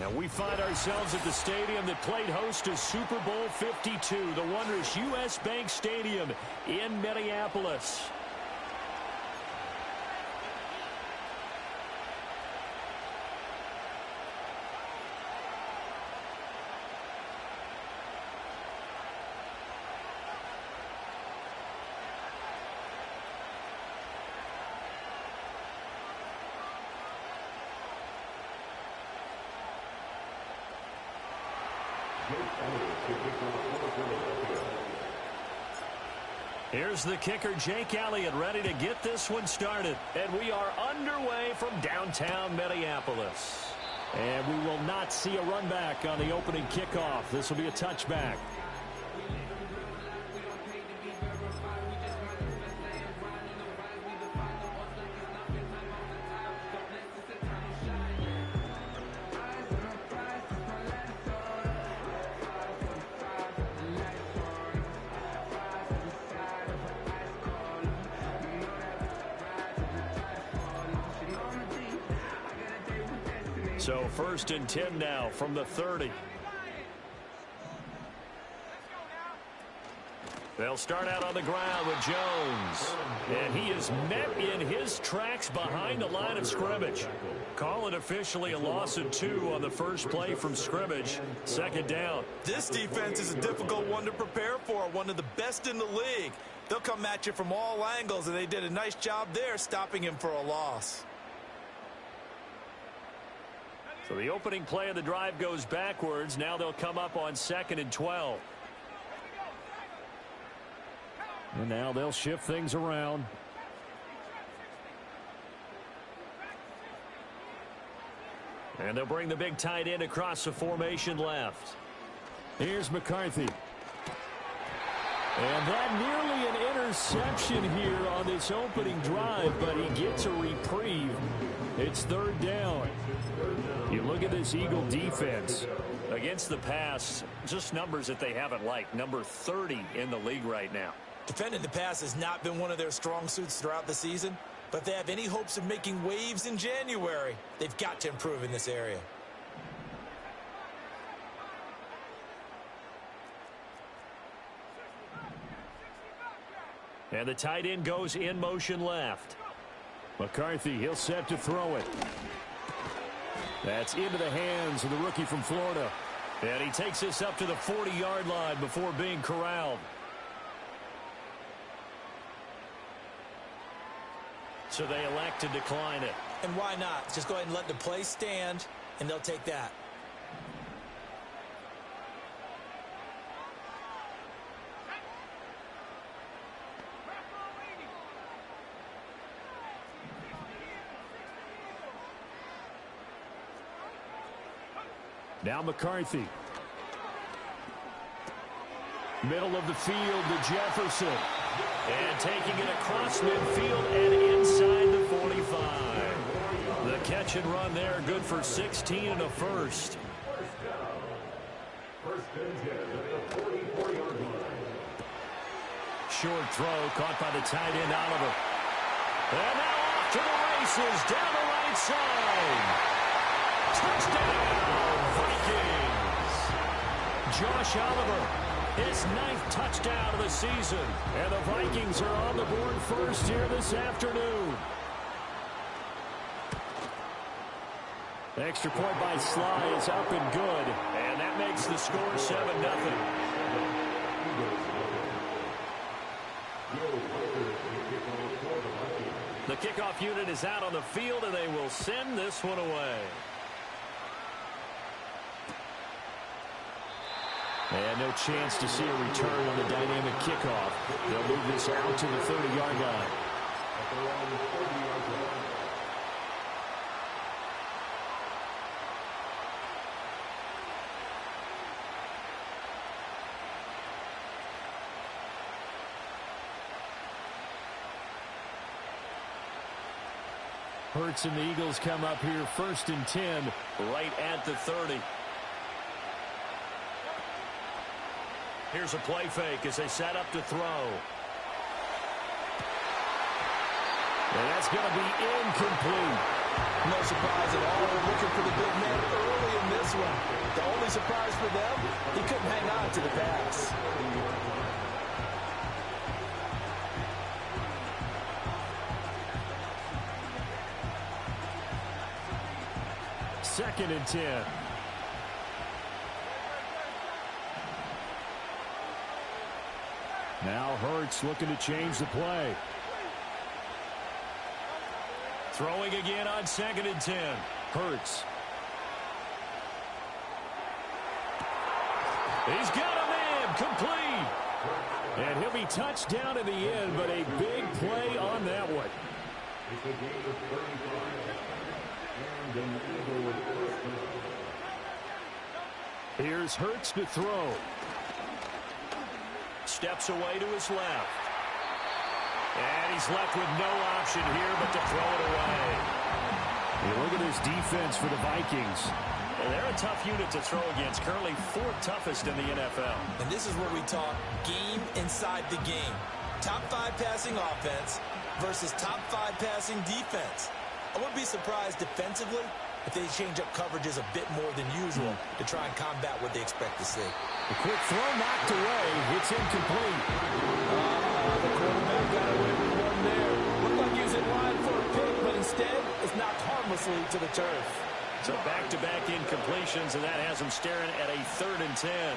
And we find ourselves at the stadium that played host to Super Bowl 52, the wondrous U.S. Bank Stadium in Minneapolis. Here's the kicker, Jake Elliott, ready to get this one started. And we are underway from downtown Minneapolis. And we will not see a run back on the opening kickoff. This will be a touchback. So 1st and 10 now from the 30. They'll start out on the ground with Jones. And he is met in his tracks behind the line of scrimmage. Call it officially a loss of 2 on the first play from scrimmage. 2nd down. This defense is a difficult one to prepare for, one of the best in the league. They'll come at you from all angles, and they did a nice job there stopping him for a loss. So the opening play of the drive goes backwards. Now they'll come up on 2nd and 12. And now they'll shift things around. And they'll bring the big tight end across the formation left. Here's McCarthy. And that nearly an interception here on this opening drive, but he gets a reprieve. It's 3rd down. You look at this Eagle defense. Against the pass, just numbers that they haven't liked. Number 30 in the league right now. Defending the pass has not been one of their strong suits throughout the season, but if they have any hopes of making waves in January, they've got to improve in this area. And the tight end goes in motion left. McCarthy, he'll set to throw it. That's into the hands of the rookie from Florida. And he takes this up to the 40-yard line before being corralled. So they elect to decline it. And why not? Just go ahead and let the play stand, and they'll take that. Now McCarthy. Middle of the field to Jefferson. And taking it across midfield and inside the 45. The catch and run there, good for 16 and a first. Short throw caught by the tight end Oliver. And now off to the races down the right side. Touchdown, Vikings! Josh Oliver, his 9th touchdown of the season. And the Vikings are on the board first here this afternoon. Extra point by Sly is up and good. And that makes the score 7-0. The kickoff unit is out on the field, and they will send this one away. And no chance to see a return on the dynamic kickoff. They'll move this out to the 30-yard line. Hurts and the Eagles come up here 1st and 10, right at the 30. Here's a play fake as they set up to throw. And that's going to be incomplete. No surprise at all. We're looking for the big man early in this surprise for them, he couldn't hang on to the pass. Second and 10. Now Hurts looking to change the play. Throwing again on second and 10. Hurts. He's got a man complete. And he'll be touched down in the end, but a big play on that one. Here's Hurts to throw. Steps away to his left. And he's left with no option here but to throw it away. You look at this defense for the Vikings. Well, they're a tough unit to throw against, currently fourth toughest in the NFL. And this is where we talk game inside the game. Top 5 passing offense versus top 5 passing defense. I wouldn't be surprised defensively if they change up coverages a bit more than usual to try and combat what they expect to see. A quick throw knocked away. It's incomplete. The quarterback got away with one there. Looked like he was in line for a pick, but instead it's knocked harmlessly to the turf. So back-to-back incompletions, and that has him staring at a 3rd and 10.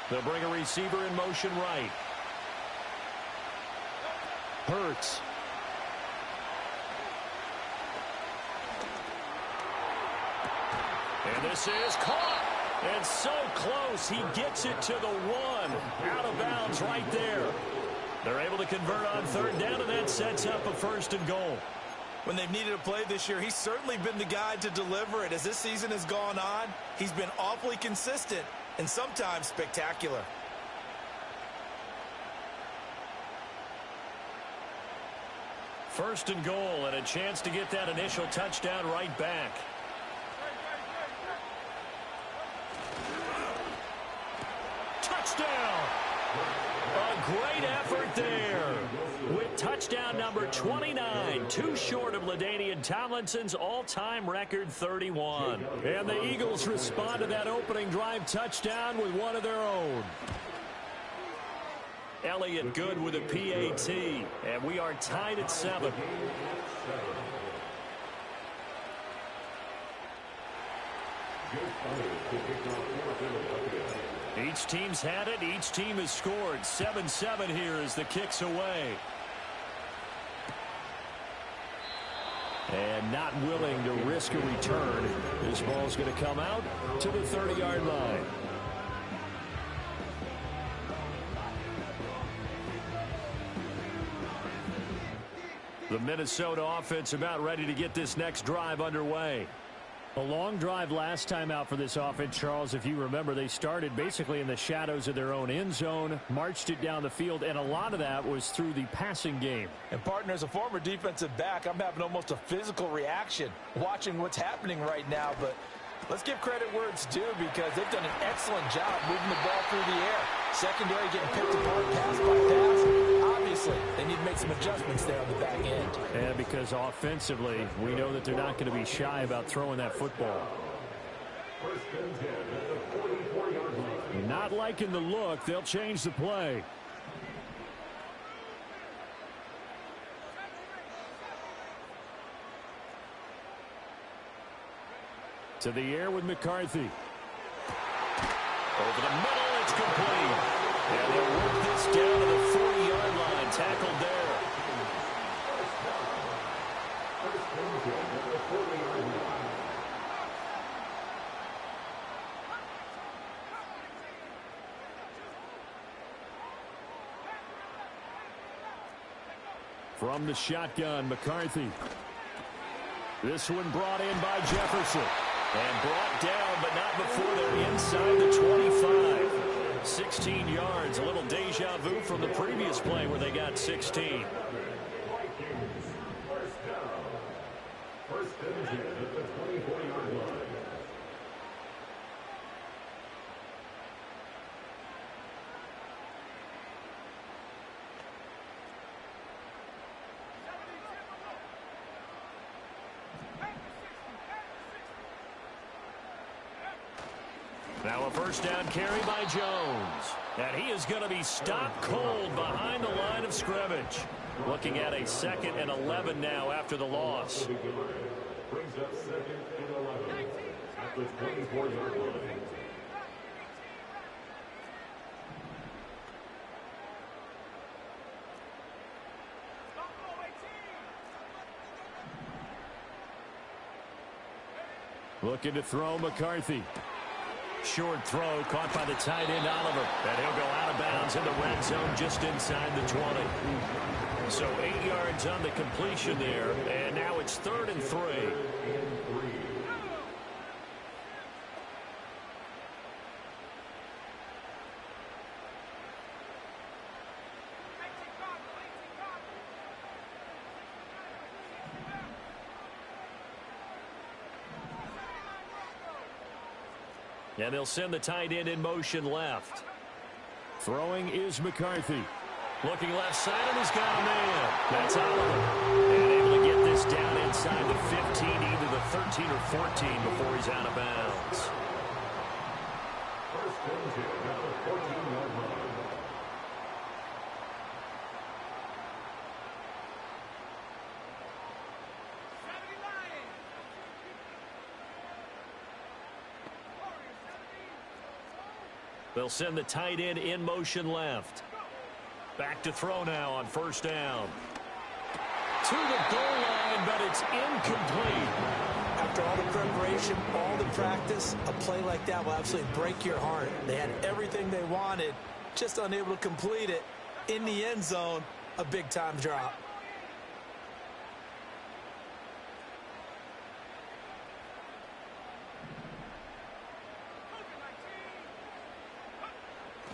They'll bring a receiver in motion right. Hurts. And this is caught. And so close, he gets it to the 1. Out of bounds right there. They're able to convert on 3rd down, and that sets up a 1st and goal. When they've needed a play this year, he's certainly been the guy to deliver it. As this season has gone on, he's been awfully consistent and sometimes spectacular. First and goal, and a chance to get that initial touchdown right back. Touchdown! A great effort there. With touchdown number 29, too short of LaDainian Tomlinson's all-time record 31. And the Eagles respond to that opening drive touchdown with one of their own. Elliott good with a PAT, and we are tied at 7. Each team's had it. Each team has scored. 7-7 here as the kick's away. And not willing to risk a return. This ball's going to come out to the 30-yard line. The Minnesota offense about ready to get this next drive underway. A long drive last time out for this offense, Charles. If you remember, they started basically in the shadows of their own end zone, marched it down the field, and a lot of that was through the passing game. And, partner, as a former defensive back, I'm having almost a physical reaction watching what's happening right now. But let's give credit where it's due because they've done an excellent job moving the ball through the air. Secondary getting picked apart pass by pass. Obviously, they need to make some adjustments there on the back end. And because offensively, we know that they're not going to be shy about throwing that football. Not liking the look. They'll change the play. To the air with McCarthy. Over the middle, it's complete. And they'll work this down to the 40-yard line. Tackled there. From the shotgun, McCarthy. This one brought in by Jefferson. And brought down, but not before they're inside the 25. 16 yards, a little deja vu from the previous play where they got 16. Now a first down carry by Jones. And he is going to be stopped cold behind the line of scrimmage. Looking at a 2nd and 11 now after the loss. Brings up 2nd and 11 at the 24-yard line. Looking to throw McCarthy. Short throw caught by the tight end Oliver. And he'll go out of bounds in the red zone just inside the 20. So 8 yards on the completion there. And now it's 3rd and 3. And they'll send the tight end in motion left. Throwing is McCarthy. Looking left side, and he's got a man. That's Oliver. And able to get this down inside the 15, either the 13 or 14 before he's out of bounds. First and 10 at the 14-yard line. They'll send the tight end in motion left. Back to throw now on first down. To the goal line, but it's incomplete. After all the preparation, all the practice, a play like that will absolutely break your heart. They had everything they wanted, just unable to complete it. In the end zone, a big-time drop.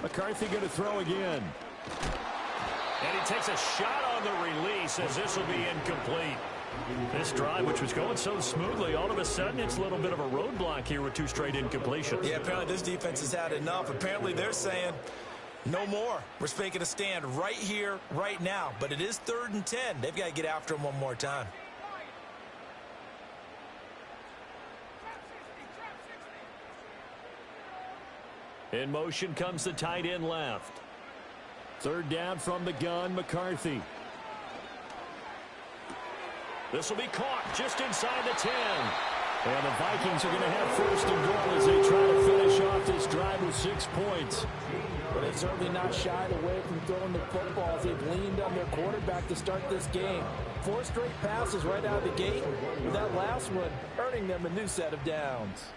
McCarthy going to throw again. And he takes a shot on the release as this will be incomplete. This drive, which was going so smoothly, all of a sudden it's a little bit of a roadblock here with 2 straight incompletions. Yeah, apparently this defense has had enough. Apparently they're saying no more. We're making a stand right here, right now. But it is 3rd and 10. They've got to get after him one more time. In motion comes the tight end left. 3rd down from the gun, McCarthy. This will be caught just inside the 10. And the Vikings are going to have 1st and goal as they try to finish off this drive with 6 points. But they've certainly not shied away from throwing the football as they've leaned on their quarterback to start this game. 4 straight passes right out of the gate, with that last one earning them a new set of downs.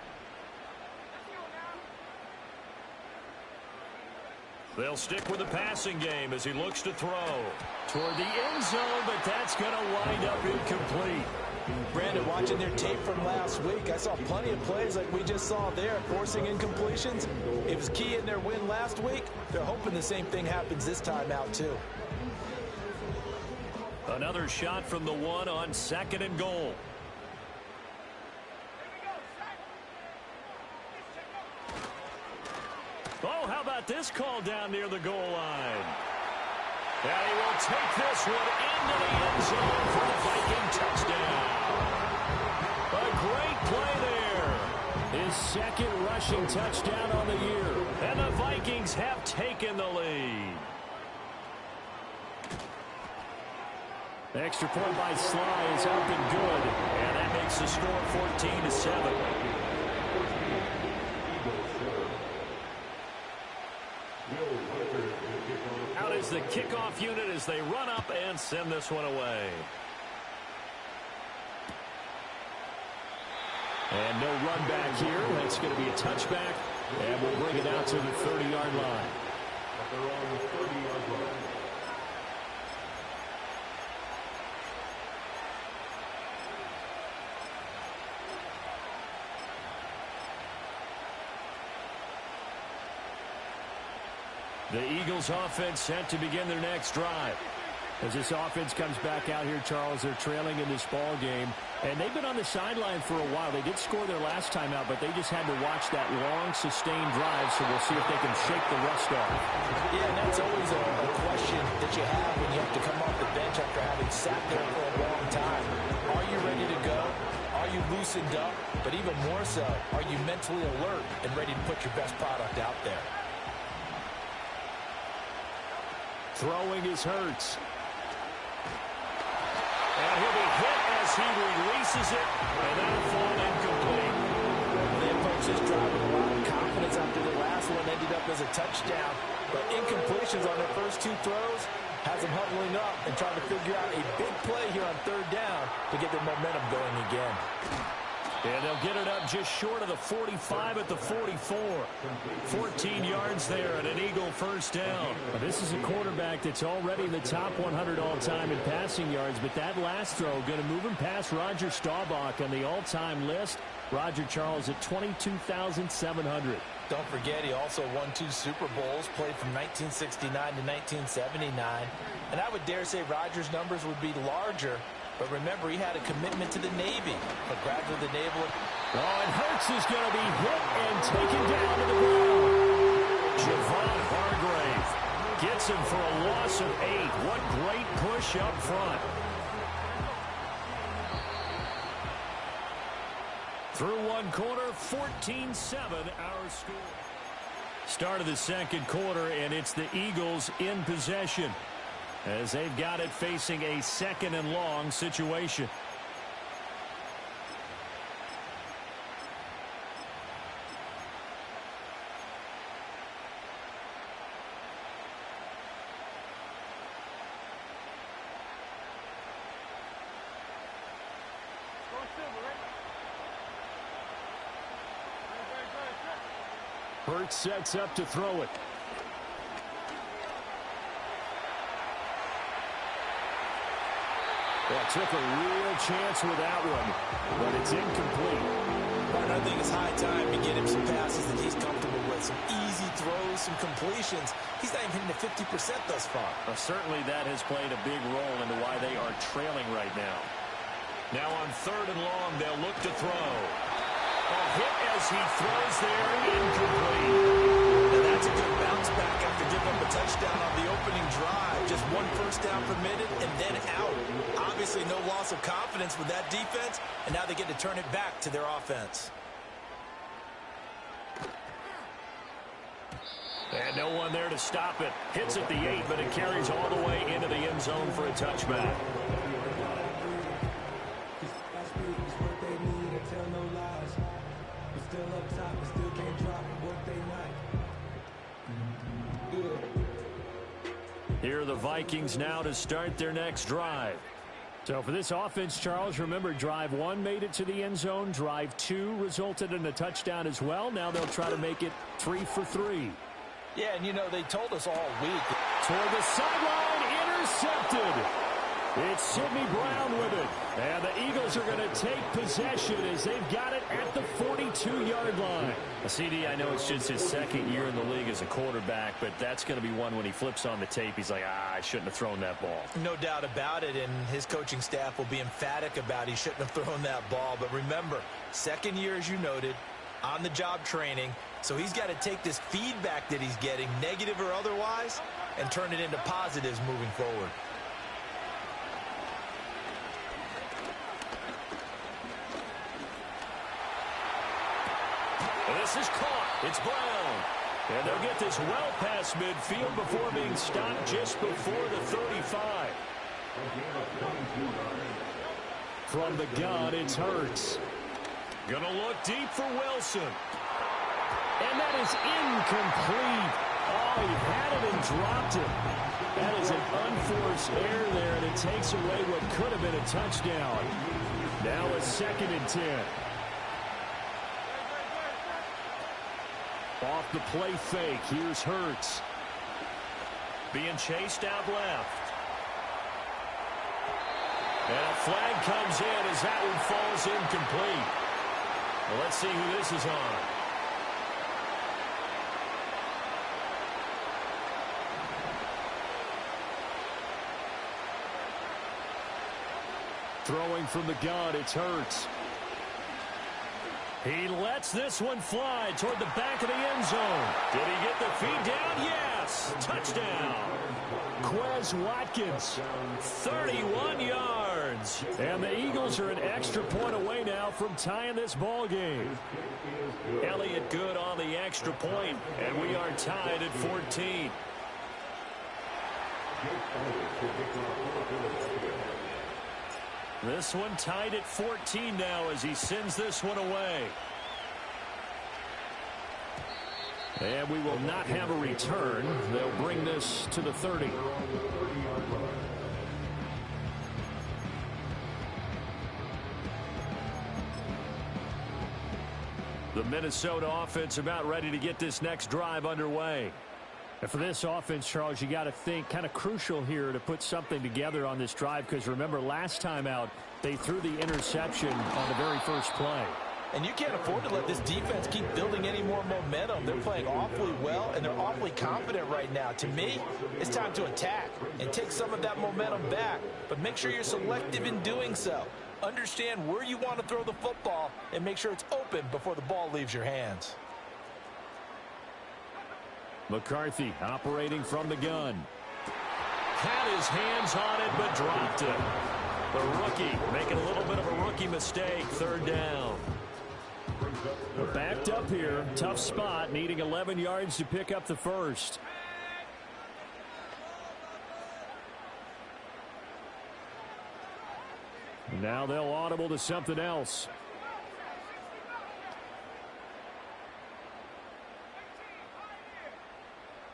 They'll stick with the passing game as he looks to throw toward the end zone, but that's going to wind up incomplete. Brandon, watching their tape from last week, I saw plenty of plays like we just saw there, forcing incompletions. It was key in their win last week. They're hoping the same thing happens this time out, too. Another shot from the 1 on 2nd and goal. Oh, how about this call down near the goal line? And he will take this one into the end zone for the Viking touchdown. A great play there. His 2nd rushing touchdown on the year. And the Vikings have taken the lead. The extra point by Sly is up and good. And that makes the score 14-7. Out is the kickoff unit as they run up and send this one away. And no run back here. That's going to be a touchback. And we'll bring it out to the 30-yard line. They're on the 30-yard line. The Eagles offense set to begin their next drive. As this offense comes back out here, Charles, they're trailing in this ball game. And they've been on the sideline for a while. They did score their last time out, but they just had to watch that long, sustained drive, so we'll see if they can shake the rust off. Yeah, and that's always a question that you have when you have to come off the bench after having sat there for a long time. Are you ready to go? Are you loosened up? but even more so, are you mentally alert and ready to put your best product out there? Throwing is Hurts. And he'll be hit as he releases it, and that'll fall incomplete. They approached this drive with a lot of confidence after the last one ended up as a touchdown. But incompletions on their first two throws has them huddling up and trying to figure out a big play here on third down to get their momentum going again. And they'll get it up just short of the 45 at the 44. 14 yards there and an Eagle first down. Well, this is a quarterback that's already in the top 100 all-time in passing yards, but that last throw going to move him past Roger Staubach on the all-time list. Roger Charles at 22,700. Don't forget, he also won 2 Super Bowls, played from 1969 to 1979. And I would dare say Rodgers' numbers would be larger. But remember, he had a commitment to the Navy. But gradually the naval... Oh, and Hurts is going to be hit and taken down to the ground. Javon Hargrave gets him for a loss of 8. What great push up front. Through one quarter, 14-7 our score. Start of the second quarter, and it's the Eagles in possession as they've got it facing a second and long situation. Hurts sets up to throw it. Well, took a real chance with that one, but it's incomplete. But I think it's high time to get him some passes that he's comfortable with. Some easy throws, some completions. He's not even hitting the 50% thus far. Well, certainly that has played a big role into why they are trailing right now. Now on third and long, they'll look to throw. A hit as he throws there, incomplete. Now that's a good bounce back after giving up a touchdown on the opening drive. Just one first down permitted and then out. Obviously no loss of confidence with that defense, and now they get to turn it back to their offense. And no one there to stop it. Hits at the 8, but it carries all the way into the end zone for a touchback. Here are the Vikings now to start their next drive. So for this offense, Charles, remember, drive 1 made it to the end zone. Drive 2 resulted in a touchdown as well. Now they'll try to make it 3 for 3. Yeah, and you know, they told us all week. Toward the sideline, intercepted. It's Sidney Brown with it. And the Eagles are going to take possession as they've got it at the 42-yard line. CD, I know it's just his second year in the league as a quarterback, but that's going to be one when he flips on the tape. He's like, I shouldn't have thrown that ball. No doubt about it, and his coaching staff will be emphatic about he shouldn't have thrown that ball. But remember, second year, as you noted, on-the-job training. So he's got to take this feedback that he's getting, negative or otherwise, and turn it into positives moving forward. And this is caught. It's Brown. And they'll get this well past midfield before being stopped just before the 35. From the gun, it's Hurts. Gonna look deep for Wilson. And that is incomplete. Oh, he had it and dropped it. That is an unforced error there, and it takes away what could have been a touchdown. Now a 2nd and 10. Off the play fake, here's Hurts. Being chased out left. And a flag comes in as that one falls incomplete. Well, let's see who this is on. Throwing from the gun, it's Hurts. He lets this one fly toward the back of the end zone. Did he get the feed down? Yes. Touchdown. Watkins, 31 yards. And the Eagles are an extra point away now from tying this ball game. Elliott good on the extra point, and we are tied at 14. This one tied at 14 now as he sends this one away. And we will not have a return. They'll bring this to the 30. The Minnesota offense about ready to get this next drive underway. And for this offense, Charles, you got to think kind of crucial here to put something together on this drive, because remember last time out they threw the interception on the very first play. And you can't afford to let this defense keep building any more momentum. They're playing awfully well, and they're awfully confident right now. To me, it's time to attack and take some of that momentum back. But make sure you're selective in doing so. Understand where you want to throw the football and make sure it's open before the ball leaves your hands. McCarthy operating from the gun. Had his hands on it, but dropped it. The rookie making a little bit of a rookie mistake. Third down. Backed up here. Tough spot. Needing 11 yards to pick up the first. Now they'll audible to something else.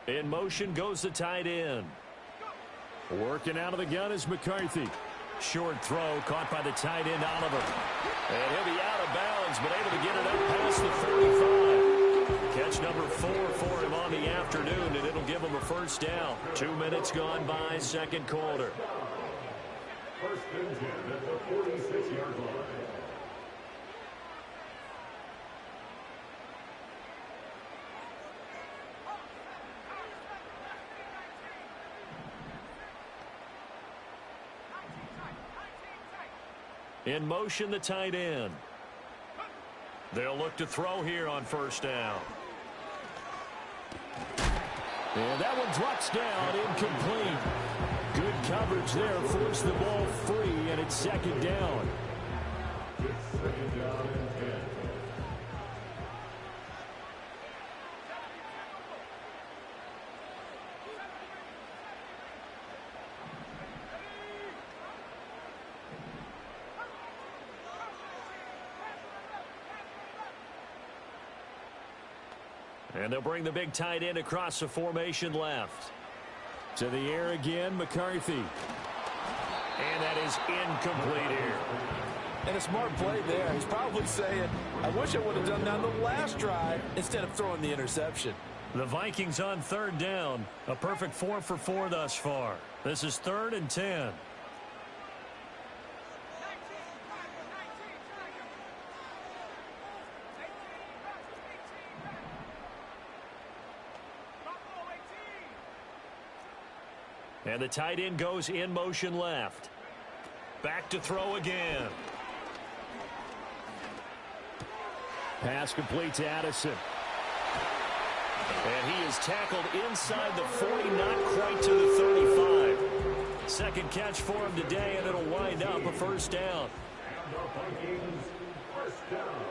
In motion goes the tight end. Working out of the gun is McCarthy. Short throw caught by the tight end Oliver. And he'll be out of bounds, but able to get it up past the 45. Catch number 4 for him on the afternoon, and it'll give him a first down. 2 minutes gone by, second quarter. First and 10 at the 46-yard line. In motion, the tight end. They'll look to throw here on first down. And that one drops down, incomplete. Good coverage there, forced the ball free, and it's second down. It's second down and 10. And they'll bring the big tight end across the formation left. To the air again, McCarthy. And that is incomplete here. And a smart play there. He's probably saying, I wish I would have done that on the last drive instead of throwing the interception. The Vikings on third down. A perfect 4 for 4 thus far. This is 3rd and 10. And the tight end goes in motion left. Back to throw again. Pass complete to Addison. And he is tackled inside the 40, not quite to the 35. Second catch for him today, and it'll wind up a first down. And the Vikings first down.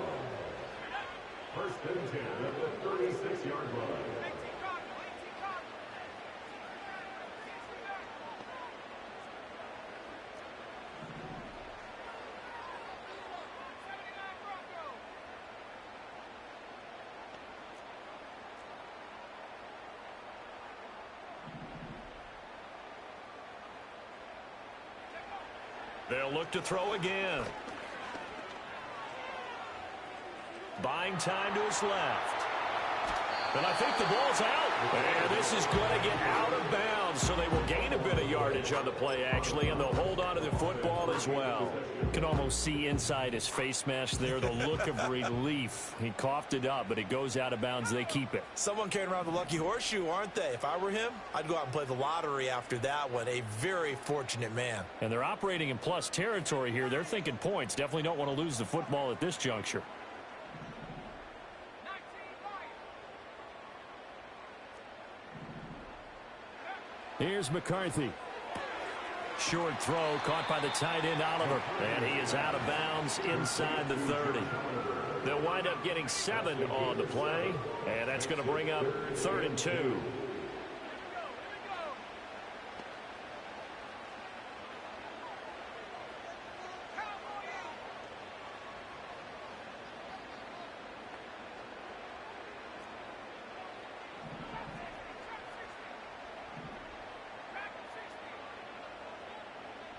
First and 10 at the 36-yard line. They'll look to throw again. Buying time to his left. And I think the ball's out. And this is going to get out of bounds, so they will gain a bit of yardage on the play, actually, and they'll hold on to the football as well. You can almost see inside his face mask there the look of relief. He coughed it up, but it goes out of bounds. They keep it. Someone carrying around the lucky horseshoe, aren't they? If I were him, I'd go out and play the lottery after that one. A very fortunate man. And they're operating in plus territory here. They're thinking points. Definitely don't want to lose the football at this juncture. Here's McCarthy. Short throw caught by the tight end Oliver. And he is out of bounds inside the 30. They'll wind up getting 7 on the play. And that's going to bring up 3rd and 2.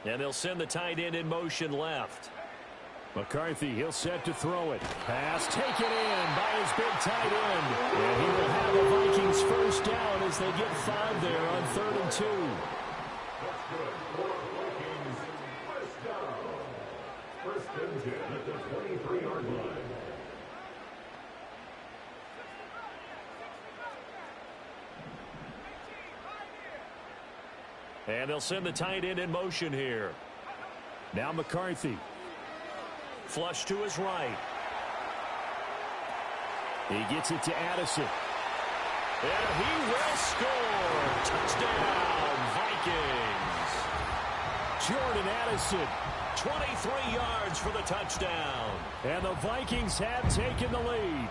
And they'll send the tight end in motion left. McCarthy, he'll set to throw it. Pass taken in by his big tight end. And he will have the Vikings first down as they get 5 there on 3rd and 2. That's good for Vikings. First down. First and 10 at the 23-yard line. And they'll send the tight end in motion here. Now McCarthy. Flush to his right. He gets it to Addison. And he will score. Touchdown, Vikings. Jordan Addison, 23 yards for the touchdown. And the Vikings have taken the lead.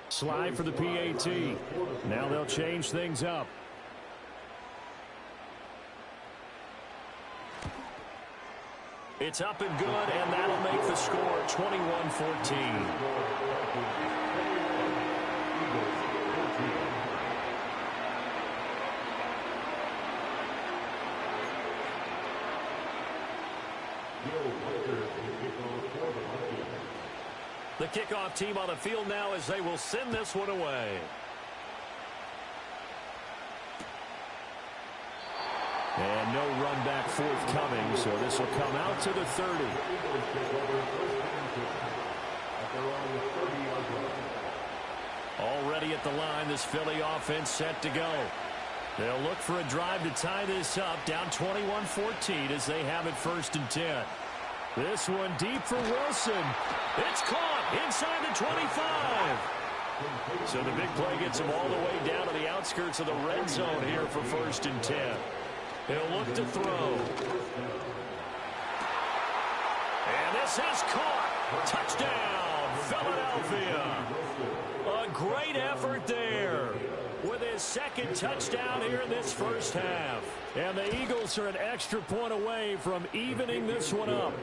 Slide for the PAT. Now they'll change things up. It's up and good, and that'll make the score 21-14. The kickoff team on the field now as they will send this one away. And no run back forthcoming, so this will come out to the 30. Already at the line, this Philly offense set to go. They'll look for a drive to tie this up, down 21-14 as they have it 1st and 10. This one deep for Wilson. It's caught inside the 25. So the big play gets him all the way down to the outskirts of the red zone here for 1st and 10. He'll look to throw. And this is caught. Touchdown, Philadelphia. A great effort there with his 2nd touchdown here in this first half. And the Eagles are an extra point away from evening this one up.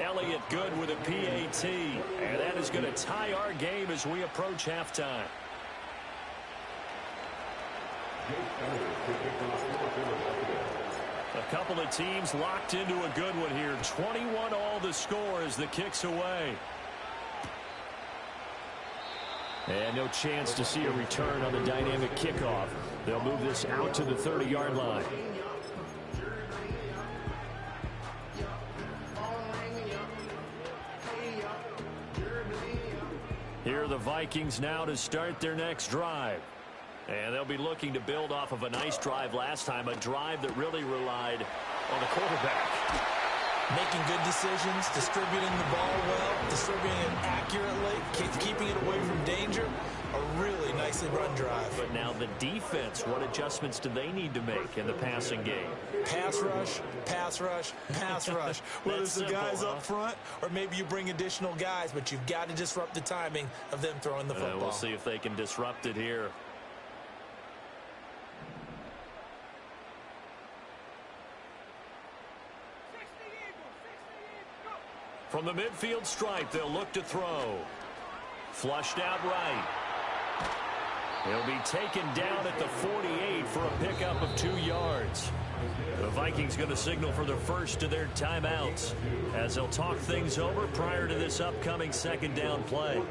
Elliott good with a PAT. And that is going to tie our game as we approach halftime. A couple of teams locked into a good one here. 21 all the score as the kick's away. And no chance to see a return on the dynamic kickoff. They'll move this out to the 30-yard line. Here are the Vikings now to start their next drive. And they'll be looking to build off of a nice drive last time, a drive that really relied on the quarterback. Making good decisions, distributing the ball well, distributing it accurately, keeping it away from danger. A really nicely run drive. But now the defense, what adjustments do they need to make in the passing game? Pass rush, pass rush, pass rush. Whether it's the guys up front or maybe you bring additional guys, but you've got to disrupt the timing of them throwing the football. We'll see if they can disrupt it here. From the midfield stripe, they'll look to throw. Flushed out right. He'll be taken down at the 48 for a pickup of 2 yards. The Vikings going to signal for the first of their timeouts as they'll talk things over prior to this upcoming 2nd down play.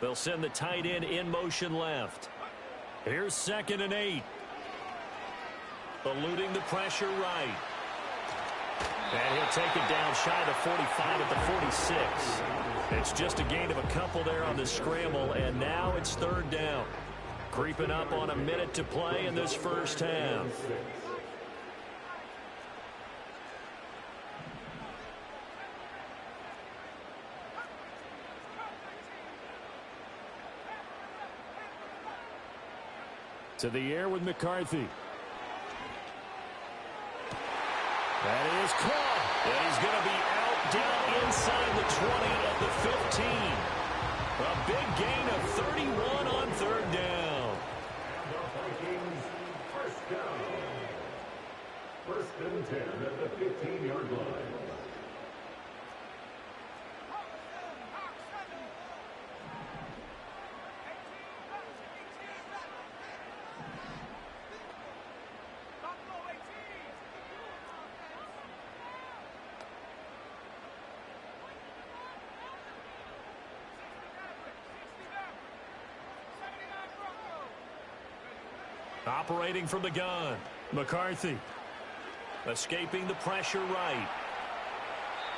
They'll send the tight end in motion left. Here's 2nd and 8. Eluding the pressure right. And he'll take it down shy of the 45 at the 46. It's just a gain of a couple there on the scramble, and now it's third down. Creeping up on a minute to play in this first half. To the air with McCarthy. That is caught. And he's going to be out down inside the 20 at the 15. A big gain of 31 on third down. And the Vikings first down. First and 10 at the 15-yard line. Operating from the gun, McCarthy. Escaping the pressure right.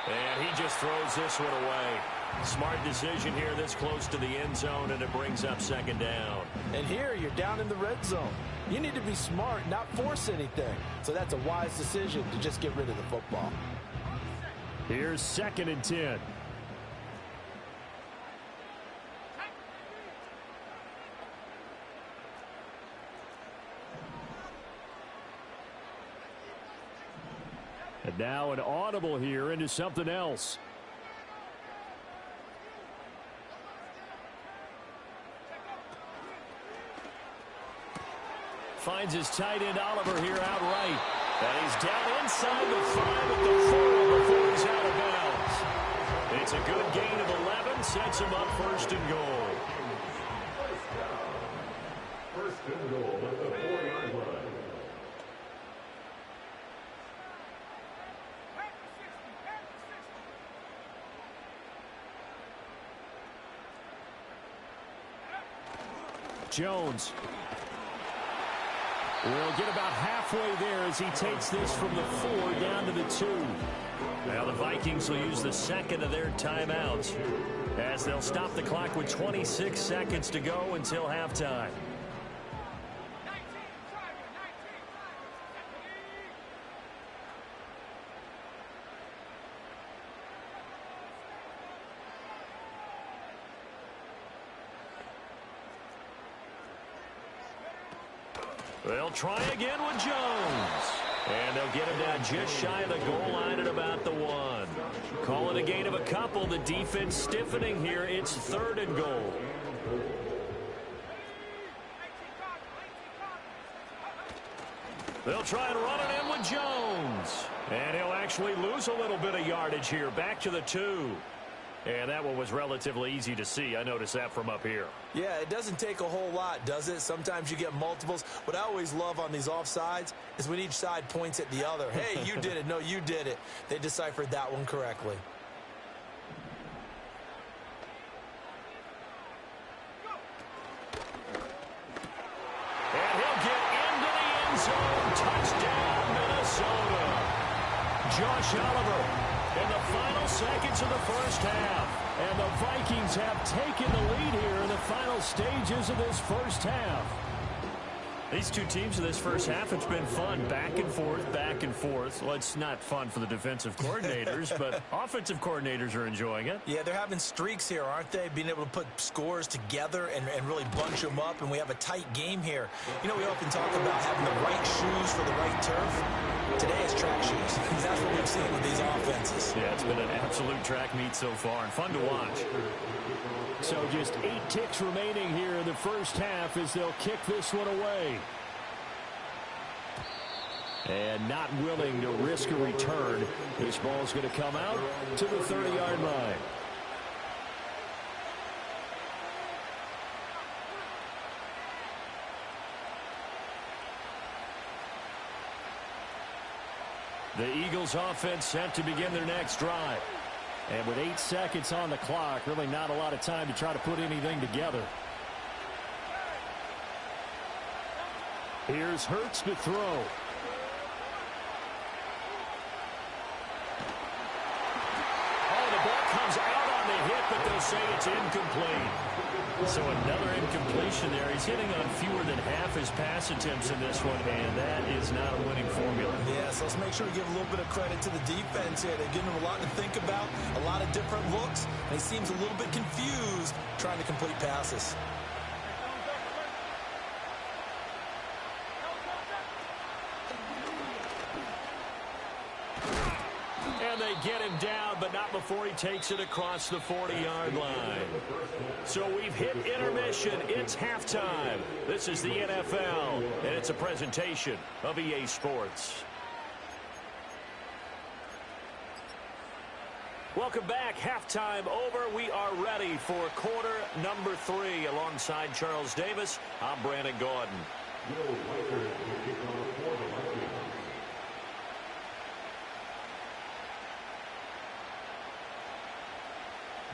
And he just throws this one away. Smart decision here this close to the end zone, and it brings up second down. And here you're down in the red zone. You need to be smart, not force anything. So that's a wise decision to just get rid of the football. Here's second and 10. And now an audible here into something else. Finds his tight end Oliver here outright. And he's down inside the 5 at the 4 before he's out of bounds. It's a good gain of 11, sets him up first and goal. First and goal at the 4-yard line. Jones will get about halfway there as he takes this from the 4 down to the 2. Now the Vikings will use the second of their timeouts as they'll stop the clock with 26 seconds to go until halftime. They'll try again with Jones. And they'll get him down just shy of the goal line at about the 1. Call it a gain of a couple. The defense stiffening here. It's third and goal. They'll try and run it in with Jones. And he'll actually lose a little bit of yardage here. Back to the 2. And that one was relatively easy to see. I noticed that from up here. Yeah, it doesn't take a whole lot, does it? Sometimes you get multiples. What I always love on these offsides is when each side points at the other. Hey, you did it. No, you did it. They deciphered that one correctly. And he'll get into the end zone. Touchdown, Minnesota. Josh Oliver in the final seconds of the first half. And the Vikings have taken the lead here in the final stages of this first half. These two teams in this first half, it's been fun. Back and forth, back and forth. Well, it's not fun for the defensive coordinators, but offensive coordinators are enjoying it. Yeah, they're having streaks here, aren't they? Being able to put scores together and really bunch them up, and we have a tight game here. You know, we often talk about having the right shoes for the right turf. Today is track shoes. That's what we've seen with these offenses. Yeah, it's been an absolute track meet so far and fun to watch. So just 8 ticks remaining here in the first half as they'll kick this one away. And not willing to risk a return. This ball's going to come out to the 30-yard line. The Eagles offense set to begin their next drive. And with 8 seconds on the clock, really not a lot of time to try to put anything together. Here's Hurts to throw. will say it's incomplete. So another incompletion there. He's hitting on fewer than half his pass attempts in this one, and that is not a winning formula. Yes, let's make sure we give a little bit of credit to the defense here. They're giving him a lot to think about, a lot of different looks, and he seems a little bit confused trying to complete passes. And they get him down, but not before he takes it across the 40-yard line. So we've hit intermission. It's halftime. This is the NFL, and it's a presentation of EA Sports. Welcome back. Halftime over. We are ready for quarter number 3. Alongside Charles Davis, I'm Brandon Gordon.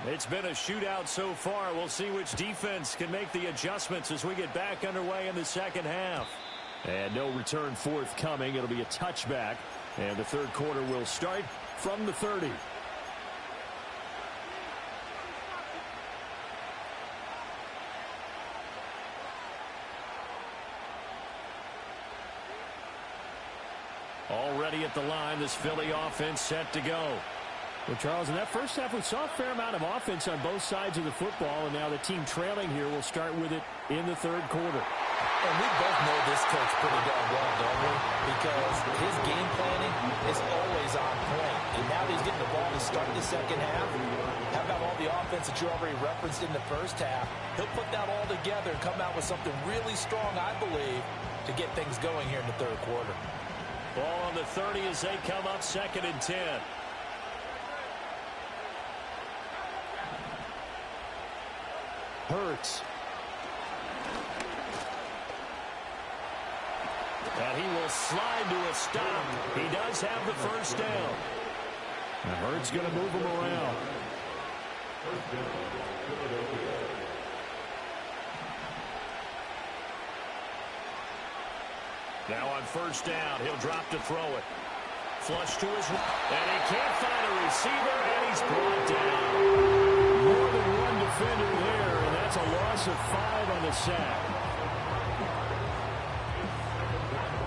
It's been a shootout so far. We'll see which defense can make the adjustments as we get back underway in the second half. And no return forthcoming. It'll be a touchback. And the third quarter will start from the 30. Already at the line, this Philly offense set to go. Well, Charles, in that first half, we saw a fair amount of offense on both sides of the football, and now the team trailing here will start with it in the third quarter. And we both know this coach pretty darn well, don't we? Because his game planning is always on point. And now that he's getting the ball to start the second half, how about all the offense that you already referenced in the first half? He'll put that all together and come out with something really strong, I believe, to get things going here in the third quarter. Ball on the 30 as they come up 2nd and 10. Hurts. And he will slide to a stop. He does have the first down. And Hurts going to move him around. Now on first down, he'll drop to throw it. Flush to his right. And he can't find a receiver, and he's brought down. More than one defender there, and that's a loss of 5 on the sack.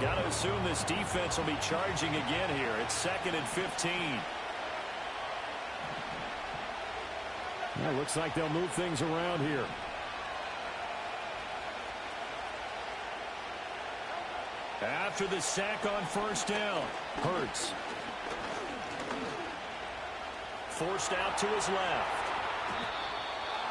Got to assume this defense will be charging again here. It's 2nd and 15. Yeah, looks like they'll move things around here. After the sack on first down, Hurts. Forced out to his left.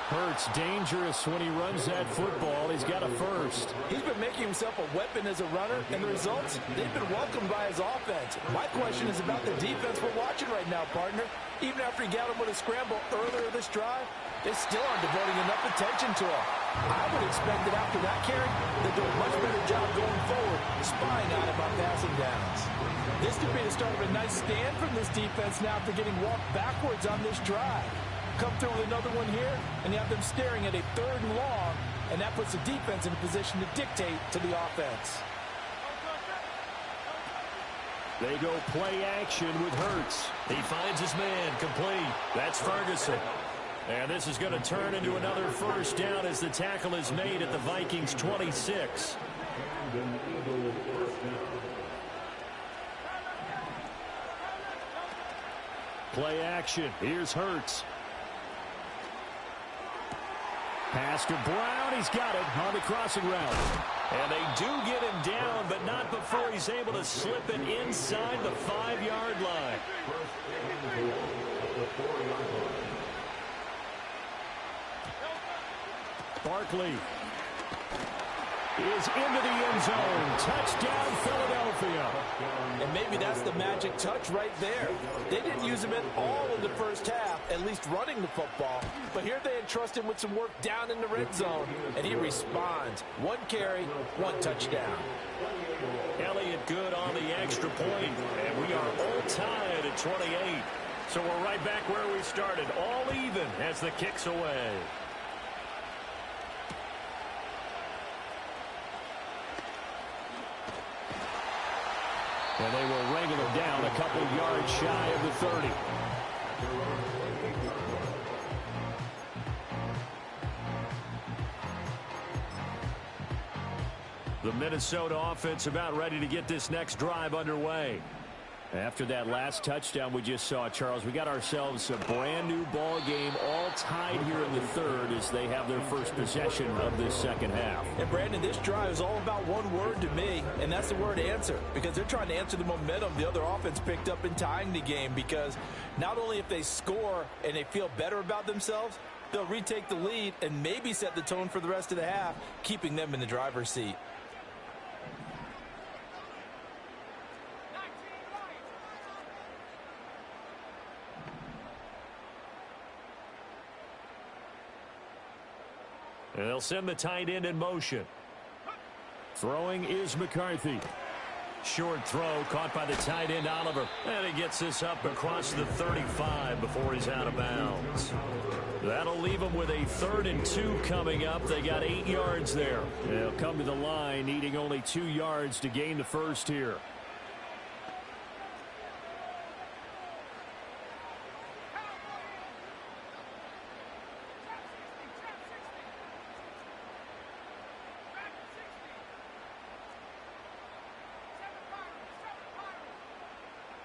Hurts dangerous when he runs that football. He's got a first. He's been making himself a weapon as a runner, and the results, they've been welcomed by his offense. My question is about the defense we're watching right now, partner. Even after he got him with a scramble earlier this drive, they still aren't devoting enough attention to him. I would expect that after that carry, they'll do a much better job going forward, spying on him on passing downs. This could be the start of a nice stand from this defense now after getting walked backwards on this drive. Come through with another one here, and you have them staring at a 3rd and long, and that puts the defense in a position to dictate to the offense. They go play action with Hurts. He finds his man, complete. That's Ferguson. And this is going to turn into another first down as the tackle is made at the Vikings 26. Play action. Here's Hurts. Pass to Brown. He's got it on the crossing route. And they do get him down, but not before he's able to slip it inside the 5-yard line. Barkley is into the end zone. Touchdown, Philadelphia. And maybe that's the magic touch right there. They didn't use him at all in the first half, at least running the football. But here they entrust him with some work down in the red zone, and he responds. 1 carry, 1 touchdown. Elliott good on the extra point, and we are all tied at 28. So we're right back where we started, all even as the kick's away. And they will wrangle him down a couple yards shy of the 30. The Minnesota offense about ready to get this next drive underway. After that last touchdown we just saw, Charles, we got ourselves a brand new ball game, all tied here in the third as they have their first possession of this second half. And Brandon, this drive is all about one word to me, and that's the word answer, because they're trying to answer the momentum the other offense picked up in tying the game, because not only if they score and they feel better about themselves, they'll retake the lead and maybe set the tone for the rest of the half, keeping them in the driver's seat. And they'll send the tight end in motion. Throwing is McCarthy. Short throw caught by the tight end Oliver. And he gets this up across the 35 before he's out of bounds. That'll leave them with a 3rd and 2 coming up. They got 8 yards there. They'll come to the line needing only 2 yards to gain the first here.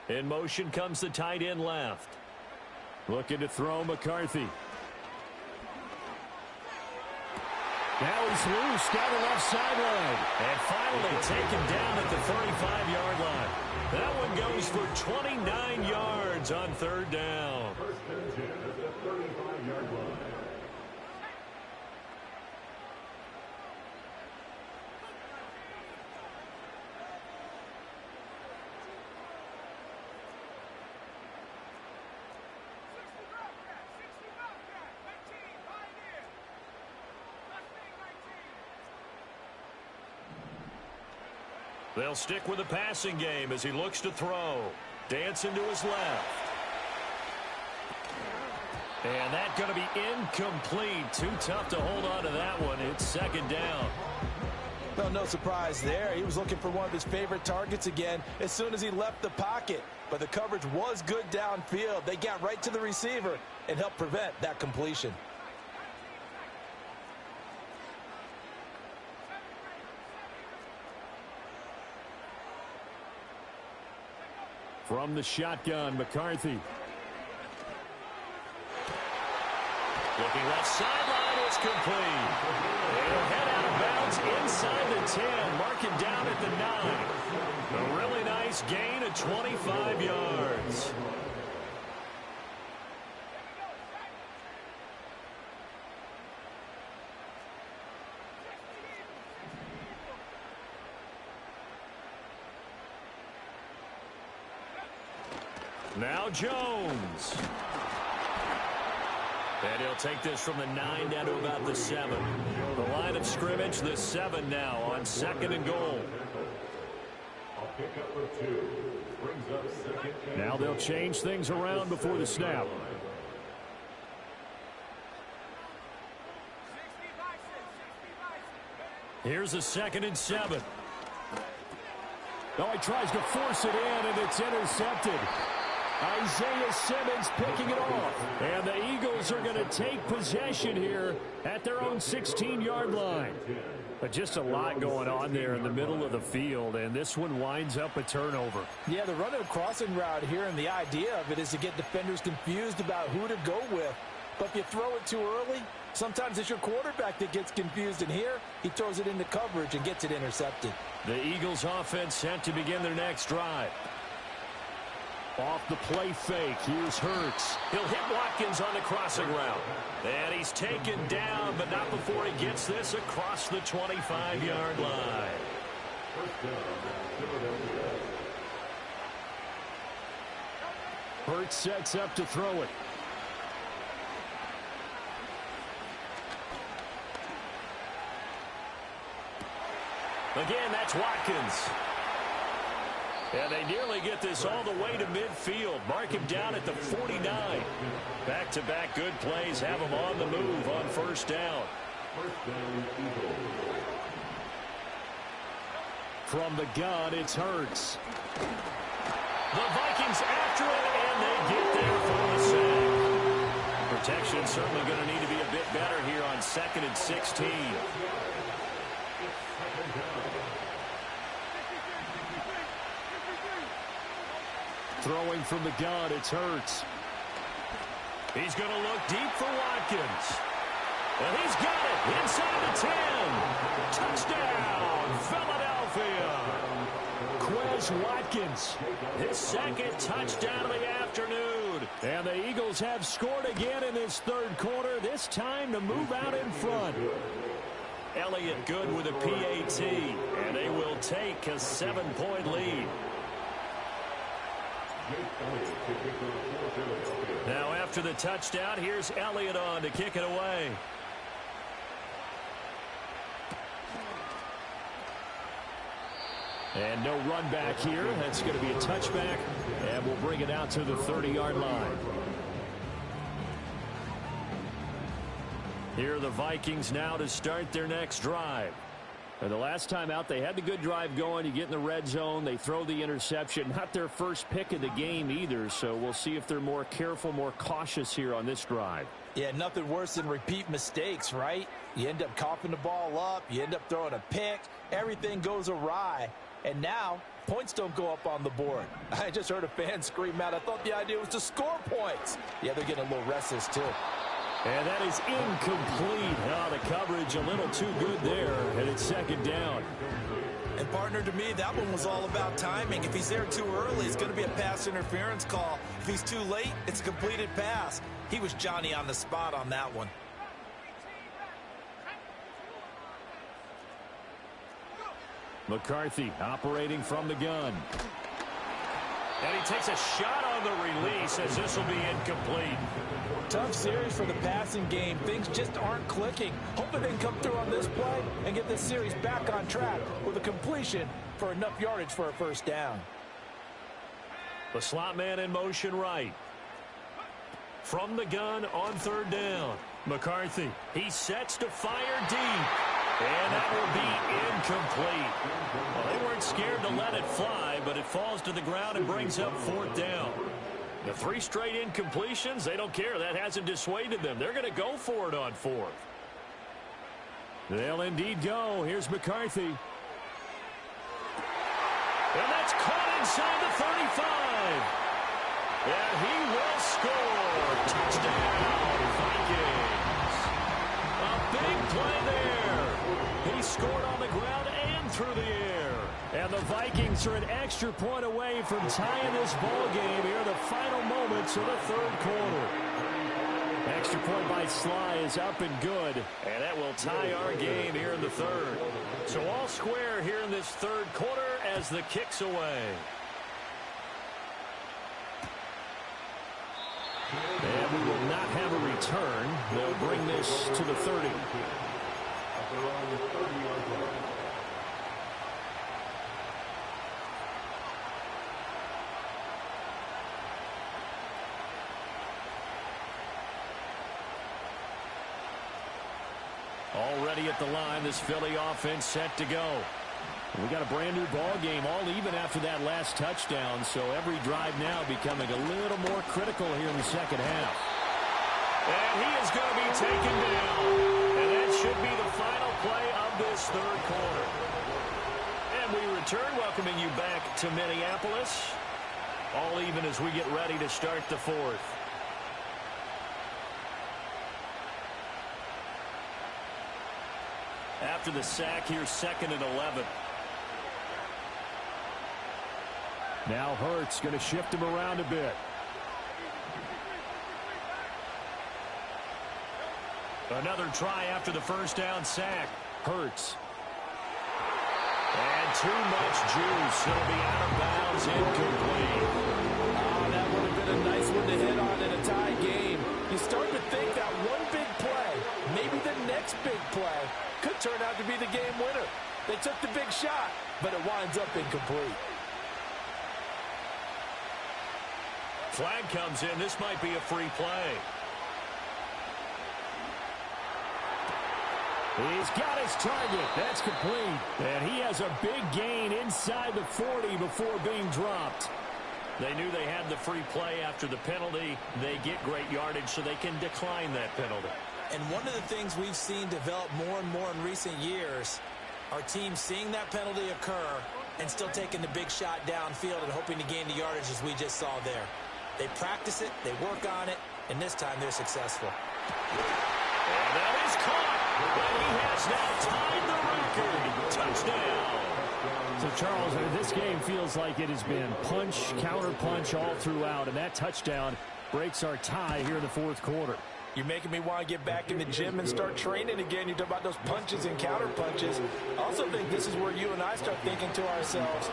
In motion comes the tight end left. Looking to throw McCarthy. Now he's loose down the left sideline. And finally taken down at the 35-yard line. That one goes for 29 yards on 3rd down. First and 10 at the 35-yard line. They'll stick with the passing game as he looks to throw. Dancing to his left. And that's going to be incomplete. Too tough to hold on to that one. It's 2nd down. Well, no surprise there. He was looking for one of his favorite targets again as soon as he left the pocket. But the coverage was good downfield. They got right to the receiver and helped prevent that completion. From the shotgun, McCarthy. Looking left sideline, it's complete. They'll head out of bounds inside the 10. Mark it down at the 9. A really nice gain of 25 yards. Now Jones. And he'll take this from the 9 down to about the 7. The line of scrimmage, the 7 now on 2nd and goal. A pickup of 2. Brings up 2nd. Now they'll change things around before the snap. Here's a 2nd and 7. Oh, he tries to force it in, and it's intercepted. Isaiah Simmons picking it off. And the Eagles are going to take possession here at their own 16-yard line. But just a lot going on there in the middle of the field, and this one winds up a turnover. Yeah, they're running a crossing route here, and the idea of it is to get defenders confused about who to go with. But if you throw it too early, sometimes it's your quarterback that gets confused, and here he throws it into coverage and gets it intercepted. The Eagles offense set to begin their next drive. Off the play fake, here's Hurts. He'll hit Watkins on the crossing route. And he's taken down, but not before he gets this across the 25-yard line. Hurts sets up to throw it. Again, that's Watkins. And they nearly get this all the way to midfield. Mark him down at the 49. Back-to-back good plays have him on the move on 1st down. From the gun, it's Hurts. The Vikings after it, and they get there for the sack. Protection certainly going to need to be a bit better here on 2nd and 16. Throwing from the gun, it's Hurts. He's going to look deep for Watkins. And he's got it inside the 10. Touchdown, Philadelphia. Quez Watkins, his second touchdown of the afternoon. And the Eagles have scored again in this third quarter, this time to move out in front. Elliott good with a PAT, and they will take a 7-point lead. Now after the touchdown, here's Elliott on to kick it away. And no run back here. That's going to be a touchback, and we'll bring it out to the 30-yard line. Here are the Vikings now to start their next drive. And the last time out, they had the good drive going. You get in the red zone, they throw the interception. Not their first pick of the game either, so we'll see if they're more careful, more cautious here on this drive. Yeah, nothing worse than repeat mistakes, right? You end up coughing the ball up, you end up throwing a pick, everything goes awry, and now points don't go up on the board. I just heard a fan scream out, I thought the idea was to score points. Yeah, they're getting a little restless too. And that is incomplete. Oh, the coverage a little too good there, and it's second down. And partner, to me, that one was all about timing. If he's there too early, it's going to be a pass interference call. If he's too late, it's a completed pass. He was Johnny on the spot on that one. McCarthy operating from the gun. And he takes a shot on the release as this will be incomplete. Tough series for the passing game. Things just aren't clicking. Hoping they can come through on this play and get this series back on track with a completion for enough yardage for a first down. The slot man in motion right. From the gun on third down. McCarthy, he sets to fire deep. And that will be incomplete. Well, they weren't scared to let it fly, but it falls to the ground and brings up fourth down. The 3 straight incompletions, they don't care. That hasn't dissuaded them. They're going to go for it on fourth. They'll indeed go. Here's McCarthy. And that's caught inside the 35. And he will score. Touchdown, Vikings. A big play there. He scored on the ground and through the air. And the Vikings are an extra point away from tying this ball game here in the final moments of the third quarter. Extra point by Sly is up and good, and that will tie our game here in the third. So all square here in this third quarter as the kick's away. And we will not have a return. They'll bring this to the 30. Already at the line, this Philly offense set to go. We got a brand new ball game, all even after that last touchdown, so every drive now becoming a little more critical here in the second half. And he is going to be taken down. And that should be the final play of this third quarter. And we return, welcoming you back to Minneapolis. All even as we get ready to start the fourth. After the sack, here's 2nd and 11. Now Hurts going to shift him around a bit. Another try after the first down sack. Hurts. And too much juice. It'll be out of bounds, incomplete. Oh, that would have been a nice one to hit on in a tie game. You start to think that one big play, maybe the next big play, could turn out to be the game winner. They took the big shot, but it winds up incomplete. Flag comes in. This might be a free play. He's got his target. That's complete. And he has a big gain inside the 40 before being dropped. They knew they had the free play after the penalty. They get great yardage, so they can decline that penalty. And one of the things we've seen develop more and more in recent years Our team seeing that penalty occur and still taking the big shot downfield and hoping to gain the yardage as we just saw there. They practice it, they work on it, and this time they're successful. And that is caught. And he has now tied the record. Touchdown. So, Charles, this game feels like it has been punch, counter punch all throughout, and that touchdown breaks our tie here in the fourth quarter. You're making me want to get back in the gym and start training again. You talk about those punches and counter punches. I also think this is where you and I start thinking to ourselves,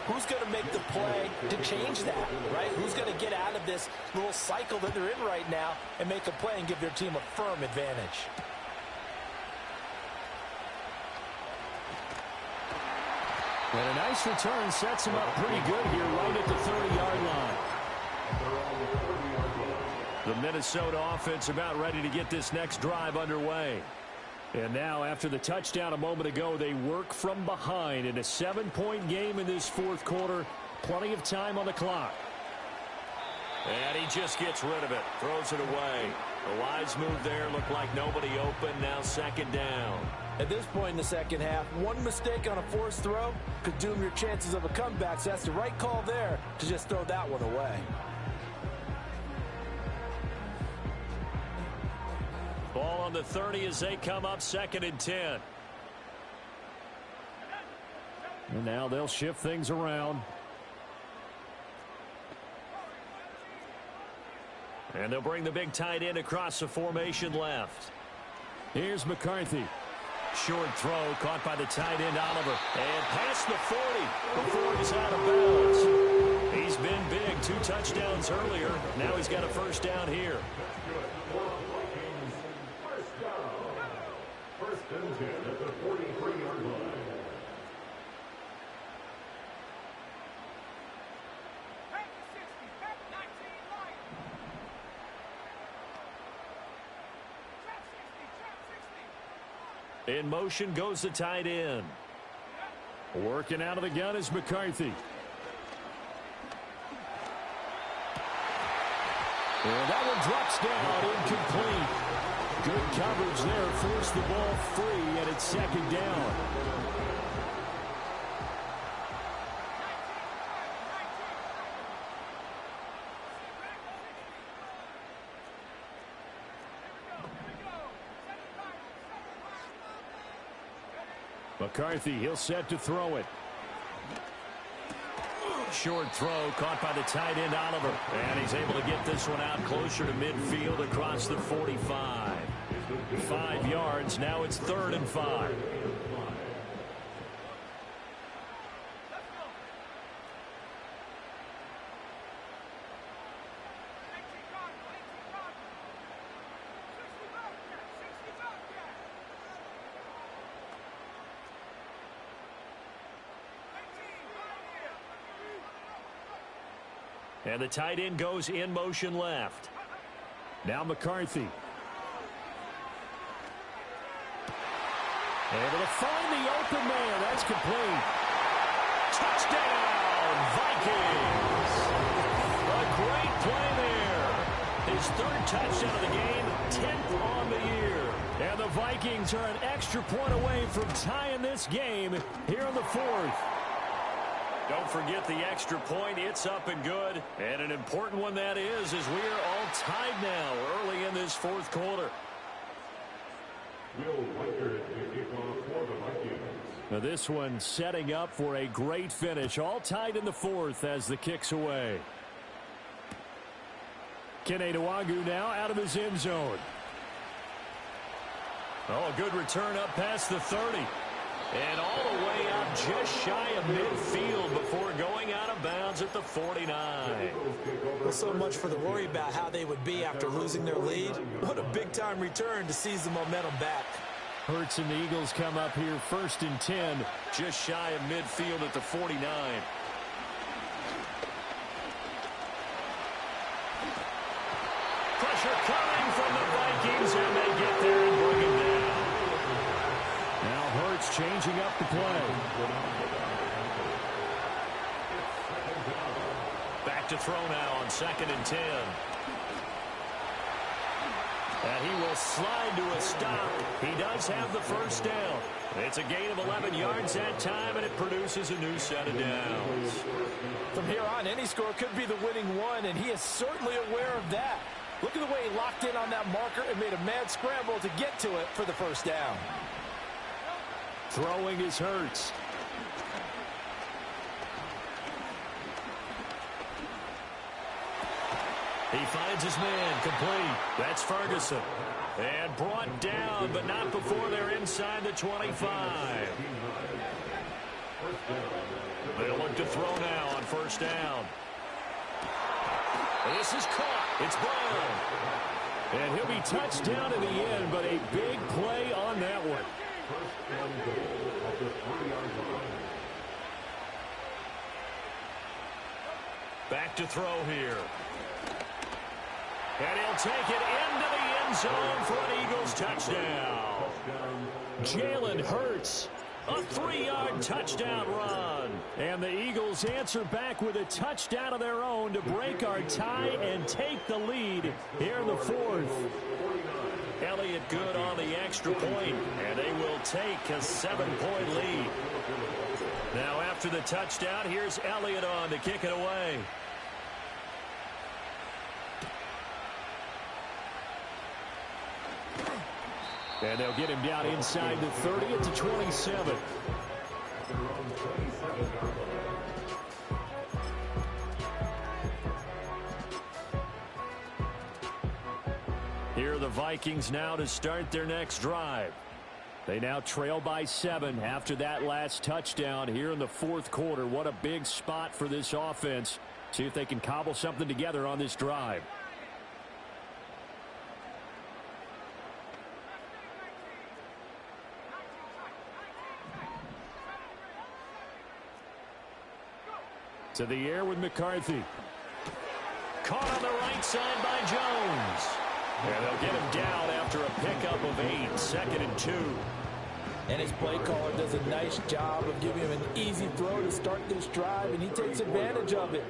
who's going to make the play to change that, right? Who's going to get out of this little cycle that they're in right now and make a play and give their team a firm advantage? And a nice return sets him up pretty good here right at the 30-yard line. The Minnesota offense about ready to get this next drive underway. And now, after the touchdown a moment ago, they work from behind in a 7-point game in this fourth quarter. Plenty of time on the clock. And he just gets rid of it, throws it away. A wise move there, looked like nobody open, now second down. At this point in the second half, one mistake on a forced throw could doom your chances of a comeback, so that's the right call there to just throw that one away. Ball on the 30 as they come up 2nd and 10. And now they'll shift things around. And they'll bring the big tight end across the formation left. Here's McCarthy. Short throw caught by the tight end Oliver. And past the 40 before he's out of bounds. He's been big. 2 touchdowns earlier. Now he's got a first down here. First and 10 at the 43-yard line. In motion goes the tight end. Working out of the gun is McCarthy. And that one drops down, incomplete. Good coverage there, forced the ball free, and it's second down. McCarthy, he'll set to throw it. Short throw caught by the tight end Oliver. And he's able to get this one out closer to midfield across the 45. 5 yards. Now it's 3rd and 5. And the tight end goes in motion left. Now McCarthy. Able to find the open man. That's complete. Touchdown, Vikings. A great play there. His 3rd touchdown of the game, 10th on the year. And the Vikings are an extra point away from tying this game here in the 4th. Don't forget the extra point. It's up and good. And an important one that is, as we are all tied now early in this 4th quarter. Will Weicker to kick off for the Vikings. Now this one setting up for a great finish. All tied in the 4th as the kick's away. Keneduagu now out of his end zone. Oh, a good return up past the 30. And all the way up just shy of midfield before going out of bounds at the 49. Well, so much for the worry about how they would be after losing their lead. What a big-time return to seize the momentum back. Hurts and the Eagles come up here 1st and 10. Just shy of midfield at the 49. Pressure coming from the Vikings, and they get there and bring him down. Now Hurts changing up the play. Back to throw now on 2nd and 10. And he will slide to a stop. He does have the first down. It's a gain of 11 yards that time, and it produces a new set of downs. From here on, any score could be the winning one, and he is certainly aware of that. Look at the way he locked in on that marker and made a mad scramble to get to it for the first down. Throwing is Hurts. He finds his man, complete. That's Ferguson. And brought down, but not before they're inside the 25. They'll look to throw now on first down. This is caught. It's Brown. And he'll be touched down in the end, but a big play on that one. Back to throw here. And he'll take it into the end zone for an Eagles touchdown. Jalen Hurts, a 3-yard touchdown run. And the Eagles answer back with a touchdown of their own to break our tie and take the lead here in the fourth. Elliott good on the extra point, and they will take a 7-point lead. Now after the touchdown, here's Elliott on to kick it away. And they'll get him down inside the 30 at the 27. Here are the Vikings now to start their next drive. They now trail by 7 after that last touchdown here in the fourth quarter. What a big spot for this offense. See if they can cobble something together on this drive. To the air with McCarthy. Caught on the right side by Jones. And they'll get him down after a pickup of 8, 2nd and 2. And his play caller does a nice job of giving him an easy throw to start this drive, and he takes advantage of it.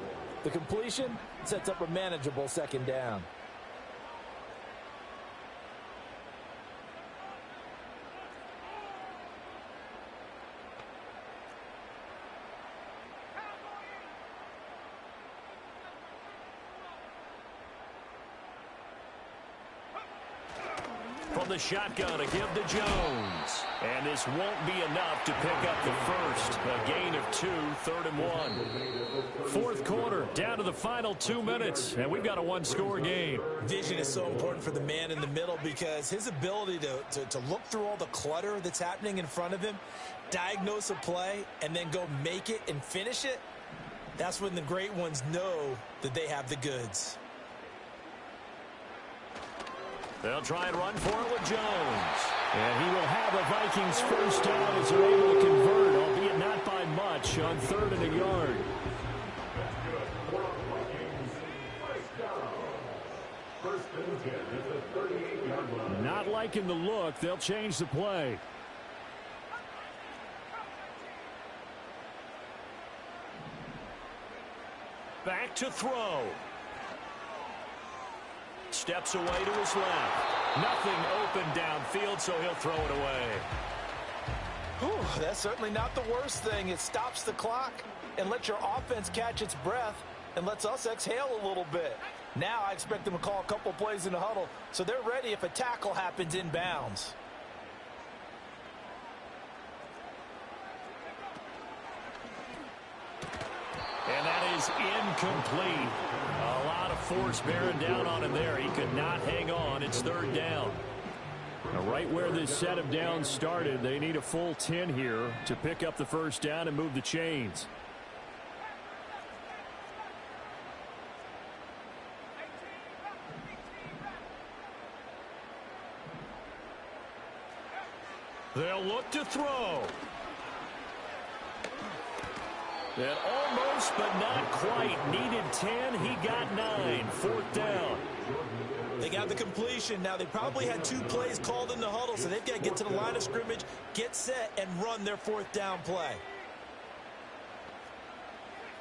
The completion sets up a manageable second down. From the shotgun, a give to Jones. And this won't be enough to pick up the first. A gain of 2, 3rd and 1. Fourth quarter, down to the final 2 minutes, and we've got a one-score game. Vision is so important for the man in the middle because his ability to look through all the clutter that's happening in front of him, diagnose a play, and then go make it and finish it, that's when the great ones know that they have the goods. They'll try and run for it with Jones. And he will have a Vikings first down as they're able to convert, albeit not by much, on 3rd and a yard. Not liking the look. They'll change the play. Back to throw. Steps away to his left. Nothing open downfield, so he'll throw it away. Whew, that's certainly not the worst thing. It stops the clock and lets your offense catch its breath and lets us exhale a little bit. Now I expect them to call a couple plays in the huddle so they're ready if a tackle happens inbounds. And that is incomplete. A lot of force bearing down on him there. He could not hang on. It's 3rd down. Now, right where this set of downs started, they need a full 10 here to pick up the first down and move the chains. They'll look to throw. And almost, but not quite. Needed 10. He got 9. 4th down. They got the completion. Now, they probably had 2 plays called in the huddle, so they've got to get to the line of scrimmage, get set, and run their 4th down play.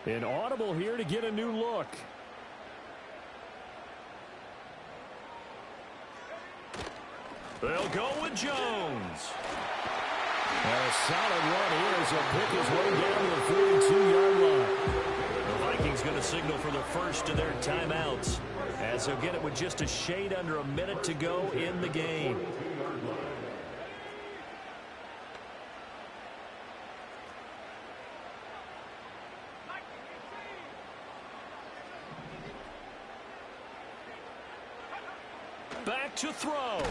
An audible here to get a new look. They'll go with Jones. And a solid run here as he'll pick his way down to the 42-yard line. The Vikings going to signal for the first of their timeouts, as he'll get it with just a shade under a minute to go in the game. Back to throw.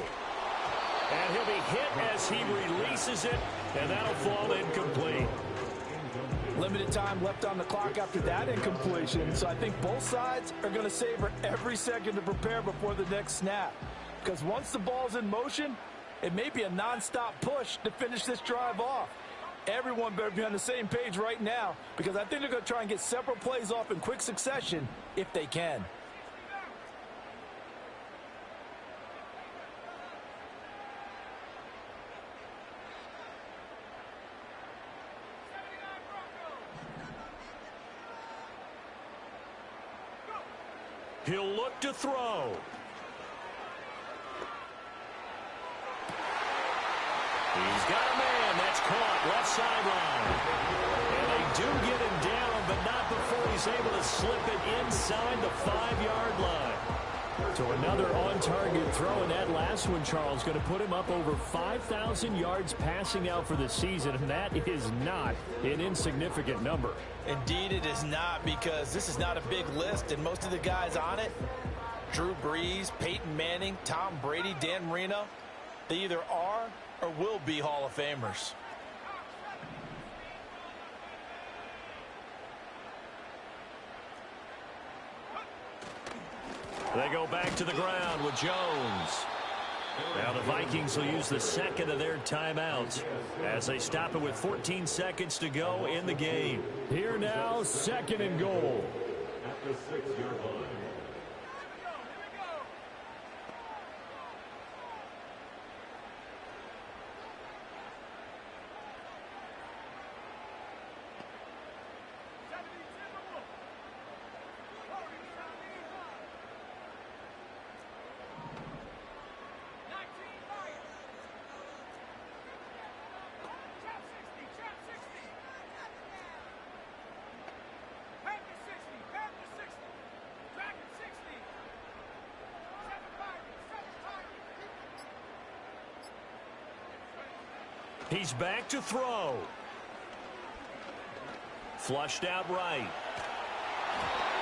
And he'll be hit as he releases it, and that'll fall incomplete. Limited time left on the clock after that incompletion, so I think both sides are going to savor every second to prepare before the next snap. Because once the ball's in motion, it may be a nonstop push to finish this drive off. Everyone better be on the same page right now, because I think they're going to try and get several plays off in quick succession if they can. He'll look to throw. He's got a man. That's caught left sideline. And they do get him down, but not before he's able to slip it inside the 5-yard line. So another on-target throw, and that last one, Charles, going to put him up over 5,000 yards passing out for the season, and that is not an insignificant number. Indeed it is not, because this is not a big list, and most of the guys on it, Drew Brees, Peyton Manning, Tom Brady, Dan Marino, they either are or will be Hall of Famers. They go back to the ground with Jones. Now the Vikings will use the second of their timeouts as they stop it with 14 seconds to go in the game. Here now, 2nd and goal. At the 6-yard line. He's back to throw. Flushed out right.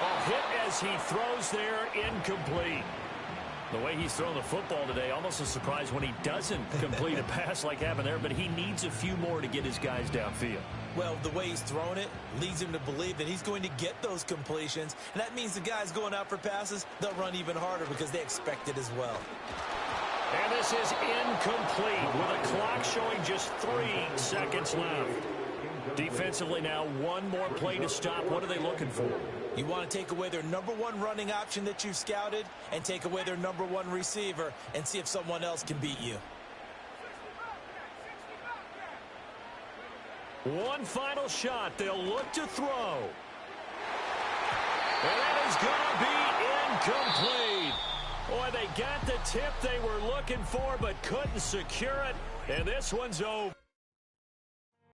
A hit as he throws there, incomplete. The way he's thrown the football today, almost a surprise when he doesn't complete a pass like happened there, but he needs a few more to get his guys downfield. Well, the way he's thrown it leads him to believe that he's going to get those completions, and that means the guys going out for passes, they'll run even harder because they expect it as well. And this is incomplete with a clock showing just 3 seconds left. Defensively now, one more play to stop. What are they looking for? You want to take away their #1 running option that you've scouted and take away their #1 receiver and see if someone else can beat you. One final shot. They'll look to throw. And that is going to be incomplete. Boy, they got the tip they were looking for but couldn't secure it. And this one's over.